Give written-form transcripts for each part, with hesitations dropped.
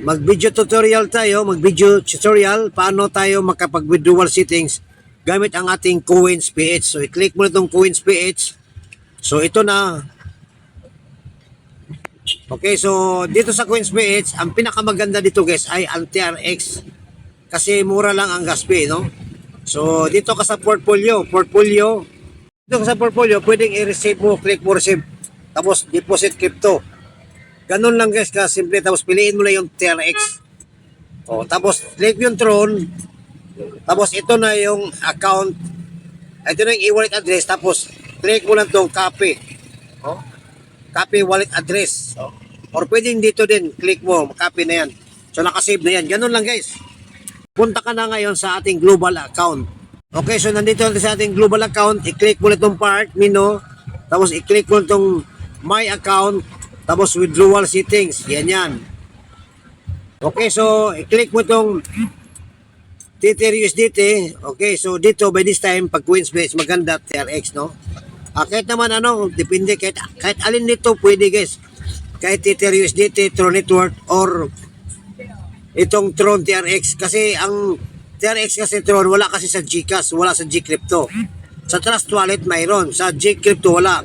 Mag-video tutorial tayo, mag-video tutorial paano tayo makapag-withdrawal settings gamit ang ating Coins PH. So i-click mo na itong Coins PH. So ito na. Okay, so dito sa Coins PH, ang pinakamaganda dito guys ay ang TRX. Kasi mura lang ang gas fee, no? So dito ka sa portfolio, dito ka sa portfolio, pwedeng i-receive mo, click mo receive, tapos deposit crypto. Ganun lang guys, simple. Tapos piliin mo na yung TRX. O, tapos click yung Tron. Tapos ito na yung account. Ito na yung e-wallet address. Tapos click mo lang itong copy. O, copy wallet address. O, or pwedeng dito din, click mo, copy na yan. So nakasave na yan. Ganun lang guys. Punta ka na ngayon sa ating global account. Okay, so nandito sa ating global account. I-click mo na itong part menu. Tapos i-click mo itong my account. Tapos withdrawal settings. Yan. Okay, so i-click mo itong Tether USDT. Okay, so dito by this time, pag Coinsbase, maganda TRX, no? Kahit naman depende, kahit alin dito pwede guys. Kahit Tether USDT, Tron Network, or itong Tron TRX. Kasi ang TRX kasi Tron, wala kasi sa GCash, wala sa Gcrypto. Sa Trust Wallet, mayroon. Sa Gcrypto, wala.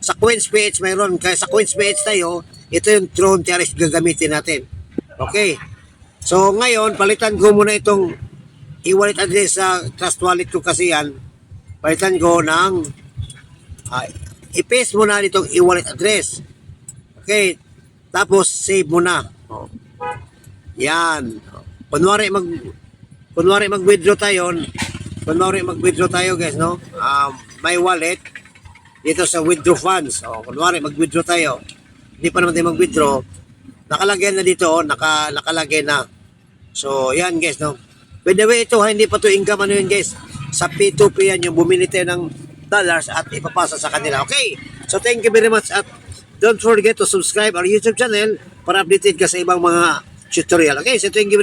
Sa Coins PH mayroon. Kaya sa Coins PH tayo, ito yung Tron TRX gagamitin natin. Okay. So ngayon, palitan ko muna itong e-wallet address sa Trust Wallet ko kasi yan. Palitan ko ng i-paste mo na itong e-wallet address. Okay. Tapos save mo na. Yan. Kunwari mag-withdraw tayo. Mag-withdraw tayo guys, no? My wallet dito sa withdraw funds. O, kunwari mag-withdraw tayo. Hindi pa naman tayo mag-withdraw. Nakalagay na dito, nakalagay na. So, yan guys, no? By the way, ito hindi pa to income yun guys. Sa P2P yan yung bumili tayo ng dollars at ipapasa sa kanila. Okay? So, thank you very much at don't forget to subscribe our YouTube channel para updated ka sa ibang mga tutorial. Okay? So, thank you very much.